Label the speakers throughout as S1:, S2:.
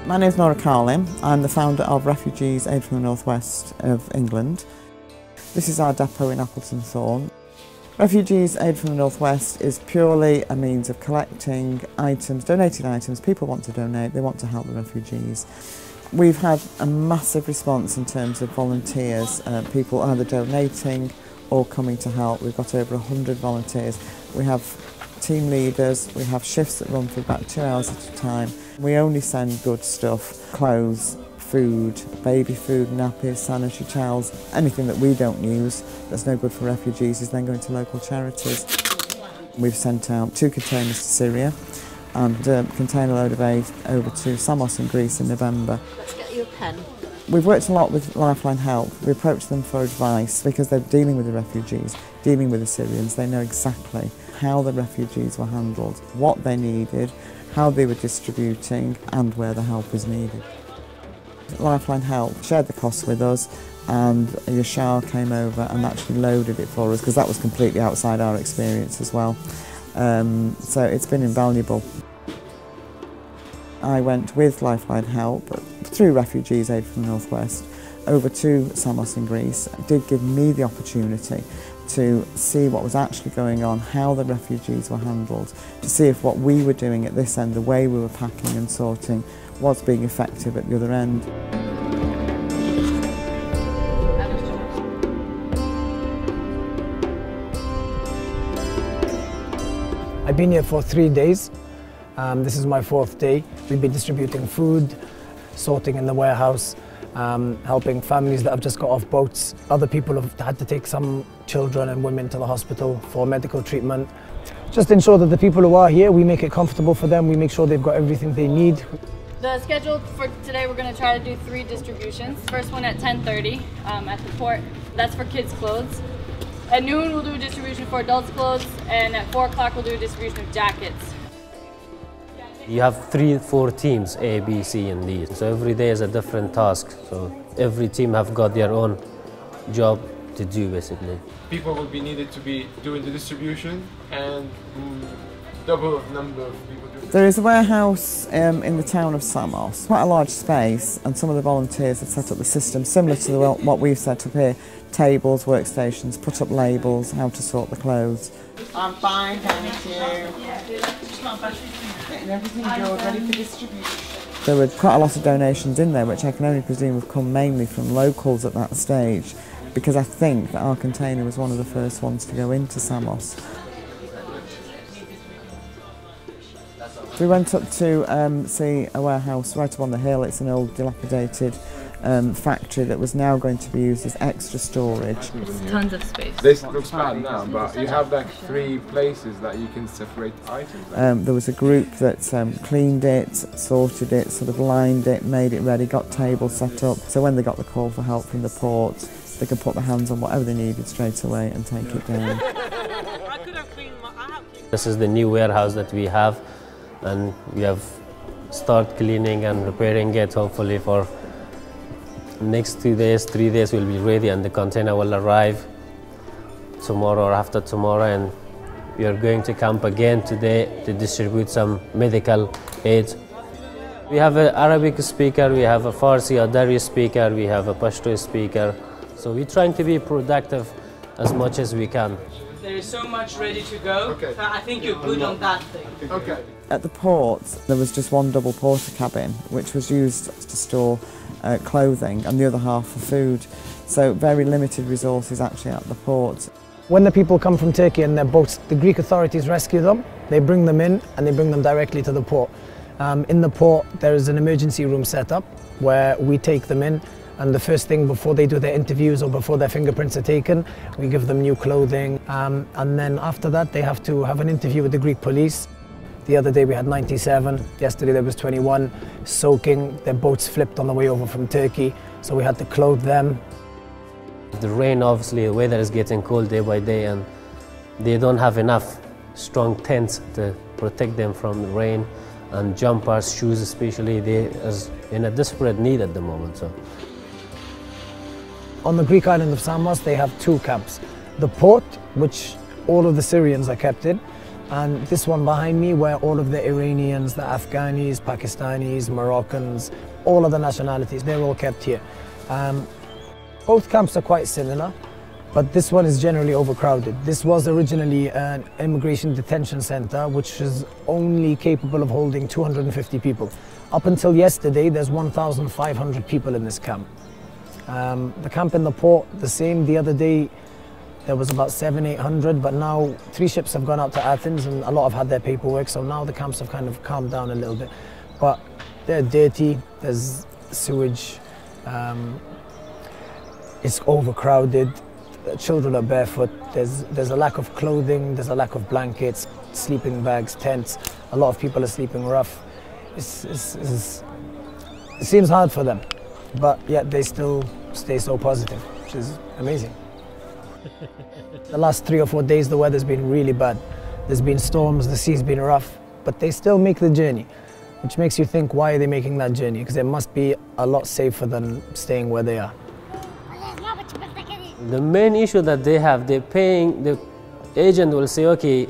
S1: My name is Nora Carlin. I'm the founder of Refugees Aid from the North West of England. This is our depot in Appleton Thorn. Refugees Aid from the North West is purely a means of collecting items, donated items. People want to donate, they want to help the refugees. We've had a massive response in terms of volunteers, people either donating or coming to help. We've got over 100 volunteers. We have team leaders, we have shifts that run for about 2 hours at a time. We only send good stuff, clothes, food, baby food, nappies, sanitary towels, anything that we don't use that's no good for refugees is then going to local charities. We've sent out 2 containers to Syria and a container load of aid over to Samos in Greece in November.
S2: Let's get you a pen.
S1: We've worked a lot with Lifeline Help. We approach them for advice because they're dealing with the refugees, dealing with the Syrians. They know exactly how the refugees were handled, what they needed, how they were distributing and where the help is needed. Lifeline Help shared the costs with us and Yashar came over and actually loaded it for us because that was completely outside our experience as well. So it's been invaluable. I went with Lifeline Help through Refugees Aid from the North West over to Samos in Greece. It did give me the opportunity to see what was actually going on, how the refugees were handled, to see if what we were doing at this end, the way we were packing and sorting, was being effective at the other end.
S3: I've been here for 3 days. This is my 4th day. We've been distributing food, sorting in the warehouse, helping families that have just got off boats. Other people have had to take some children and women to the hospital for medical treatment. Just ensure that the people who are here, we make it comfortable for them, we make sure they've got everything they need.
S4: The schedule for today, we're going to try to do 3 distributions. First one at 10:30 at the port. That's for kids' clothes. At noon, we'll do a distribution for adults' clothes, and at 4 o'clock, we'll do a distribution of jackets.
S5: You have 3-4 teams, A, B, C, and D. So every day is a different task. So every team have got their own job to do, basically.
S6: People will be needed to be doing the distribution and double number of people doing.
S1: There is a warehouse in the town of Samos, quite a large space, and some of the volunteers have set up the system similar to what we've set up here. Tables, workstations, put up labels, how to sort the clothes. I'm fine, thank you. Getting everything good, ready for distribution. There were quite a lot of donations in there, which I can only presume have come mainly from locals at that stage, because I think that our container was one of the first ones to go into Samos. We went up to see a warehouse right up on the hill. It's an old dilapidated factory that was now going to be used as extra storage.
S4: It's tons of space.
S6: This looks bad now, but you have like 3 places that you can separate items.
S1: There was a group that cleaned it, sorted it, sort of lined it, made it ready, got tables set up. So when they got the call for help from the port, they could put their hands on whatever they needed straight away and take it down.
S5: This is the new warehouse that we have, and we have started cleaning and repairing it. Hopefully for next 2 days, 3 days we'll be ready and the container will arrive tomorrow or after tomorrow, and we are going to camp again today to distribute some medical aid. We have an Arabic speaker, we have a Farsi or Dari speaker, we have a Pashto speaker. So we're trying to be productive as much as we can.
S7: There is so much ready to go. Okay. So I think you're good on that thing.
S6: Okay.
S1: At the port, there was just one double porter cabin, which was used to store clothing, and the other half for food. So very limited resources actually at the port.
S3: When the people come from Turkey in their boats, the Greek authorities rescue them, they bring them in and they bring them directly to the port. In the port, there is an emergency room set up where we take them in, and the first thing before they do their interviews or before their fingerprints are taken, we give them new clothing, and then after that they have to have an interview with the Greek police. The other day we had 97, yesterday there was 21 soaking. Their boats flipped on the way over from Turkey, so we had to clothe them.
S5: The rain, obviously, the weather is getting cold day by day, and they don't have enough strong tents to protect them from the rain, and jumpers, shoes especially, they are in a desperate need at the moment. So.
S3: On the Greek island of Samos, they have 2 camps. The port, which all of the Syrians are kept in, and this one behind me where all of the Iranians, the Afghanis, Pakistanis, Moroccans, all of the nationalities, they're all kept here. Both camps are quite similar, but this one is generally overcrowded. This was originally an immigration detention center which is only capable of holding 250 people. Up until yesterday, there's 1,500 people in this camp. The camp in the port, the same. The other day, there was about 700-800, but now 3 ships have gone out to Athens and a lot have had their paperwork, so now the camps have kind of calmed down a little bit. But they're dirty, there's sewage, it's overcrowded, children are barefoot, there's a lack of clothing, there's a lack of blankets, sleeping bags, tents, a lot of people are sleeping rough. It seems hard for them, but yet they still stay so positive, which is amazing. The last 3 or 4 days the weather's been really bad. There's been storms, the sea's been rough, but they still make the journey, which makes you think, why are they making that journey? Because it must be a lot safer than staying where they are.
S5: The main issue that they have, they're paying, the agent will say, okay,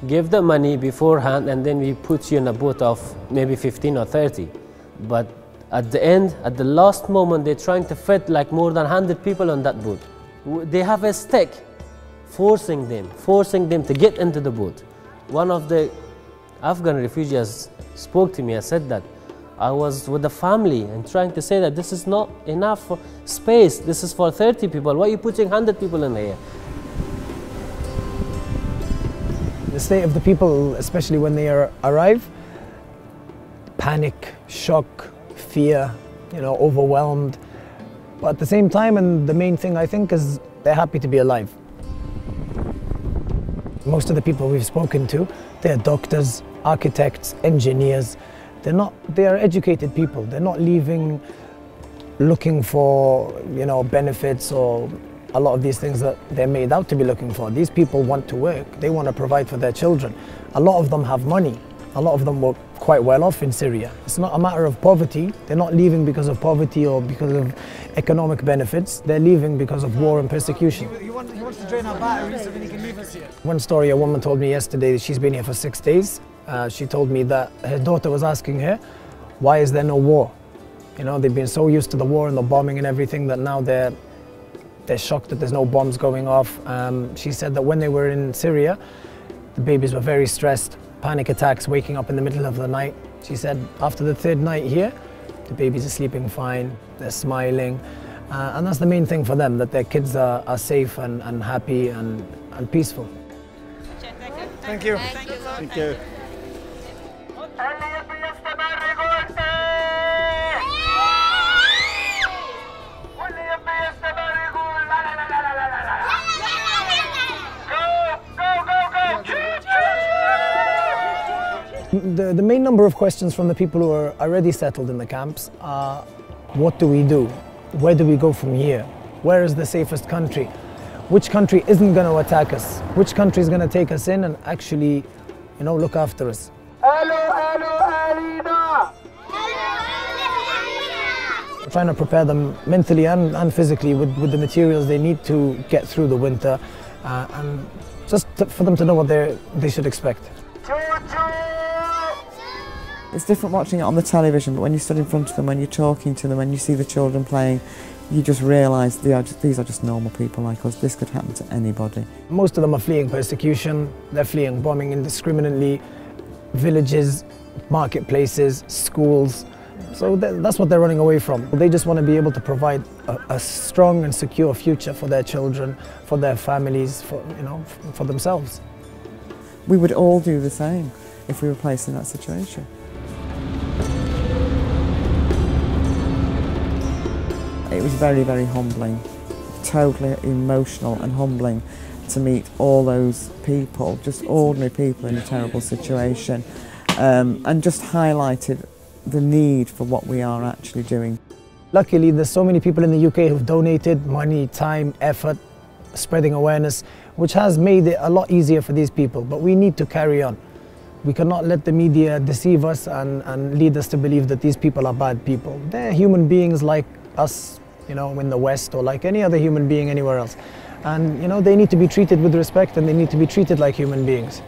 S5: give the money beforehand and then we put you in a boat of maybe 15 or 30. But at the end, at the last moment, they're trying to fit like more than 100 people on that boat. They have a stick forcing them to get into the boat. One of the Afghan refugees spoke to me and said that I was with the family and trying to say that this is not enough space, this is for 30 people, why are you putting 100 people in here?
S3: The state of the people, especially when they arrive, panic, shock, fear, overwhelmed. But at the same time, and the main thing I think is they're happy to be alive. Most of the people we've spoken to, they're doctors, architects, engineers. They are educated people. They're not leaving looking for, benefits or a lot of these things that they're made out to be looking for. These people want to work. They want to provide for their children. A lot of them have money. A lot of them were quite well off in Syria. It's not a matter of poverty. They're not leaving because of poverty or because of economic benefits. They're leaving because of war and persecution.
S2: He wants to drain our batteries so then he can leave us here.
S3: One story a woman told me yesterday, she's been here for 6 days. She told me that her daughter was asking her, why is there no war? They've been so used to the war and the bombing and everything that now they're shocked that there's no bombs going off. She said that when they were in Syria, the babies were very stressed, panic attacks, waking up in the middle of the night. She said after the 3rd night here, the babies are sleeping fine, they're smiling. And that's the main thing for them, that their kids are safe and happy and peaceful.
S2: Thank you.
S8: Thank you.
S3: The main number of questions from the people who are already settled in the camps are, what do we do? Where do we go from here? Where is the safest country? Which country isn't going to attack us? Which country is going to take us in and actually, look after us? We're trying to prepare them mentally and physically with the materials they need to get through the winter and just for them to know what they should expect.
S1: It's different watching it on the television, but when you stood in front of them, when you're talking to them, when you see the children playing, you just realise these are just normal people like us. This could happen to anybody.
S3: Most of them are fleeing persecution, they're fleeing bombing indiscriminately, villages, marketplaces, schools. So that's what they're running away from. They just want to be able to provide a strong and secure future for their children, for their families, for themselves.
S1: We would all do the same if we were placed in that situation. It was very, very humbling, totally emotional and humbling to meet all those people, just ordinary people in a terrible situation, and just highlighted the need for what we are actually doing.
S3: Luckily, there's so many people in the UK who've donated money, time, effort, spreading awareness, which has made it a lot easier for these people, but we need to carry on. We cannot let the media deceive us and lead us to believe that these people are bad people. They're human beings like us, in the West, or like any other human being anywhere else. And, they need to be treated with respect and they need to be treated like human beings.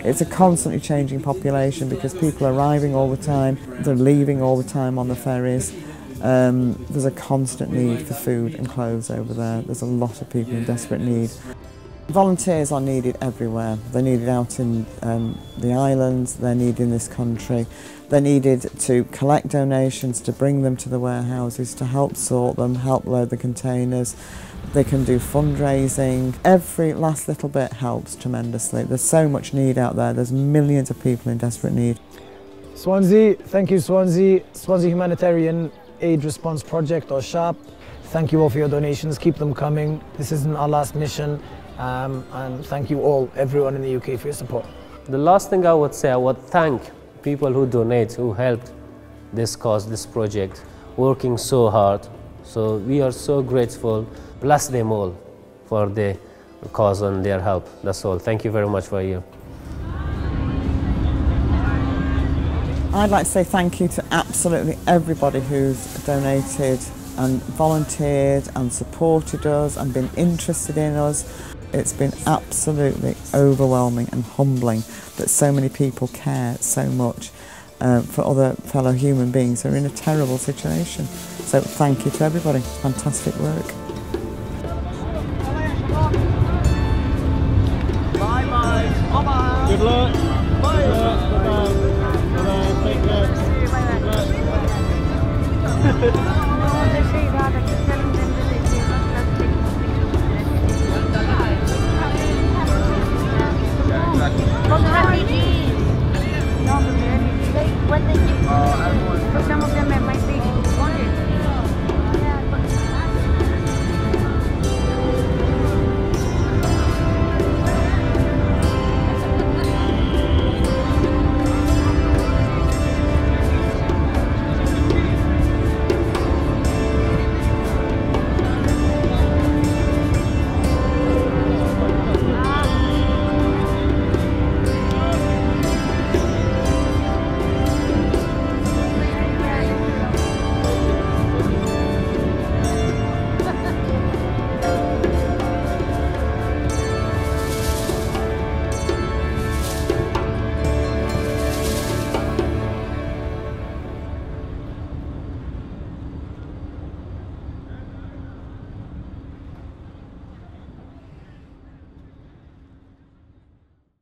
S1: It's a constantly changing population because people are arriving all the time, they're leaving all the time on the ferries. There's a constant need for food and clothes over there. There's a lot of people in desperate need. Volunteers are needed everywhere. They're needed out in the islands, they're needed in this country. They're needed to collect donations, to bring them to the warehouses, to help sort them, help load the containers. They can do fundraising. Every last little bit helps tremendously. There's so much need out there. There's millions of people in desperate need.
S3: Swansea, thank you Swansea. Swansea Humanitarian Aid Response Project, or SHARP. Thank you all for your donations. Keep them coming. This isn't our last mission. And thank you all, everyone in the UK, for your support.
S5: The last thing I would say, I would thank people who donate, who helped this cause, this project, working so hard. So we are so grateful. Bless them all for the cause and their help. That's all. Thank you very much for you.
S1: I'd like to say thank you to absolutely everybody who's donated and volunteered and supported us and been interested in us. It's been absolutely overwhelming and humbling that so many people care so much for other fellow human beings who are in a terrible situation. So thank you to everybody. Fantastic work.
S2: Bye-bye. Bye-bye.
S8: Good luck.
S2: Bye.
S8: Good luck. Bye-bye. Bye-bye. Take care.
S2: Bye-bye.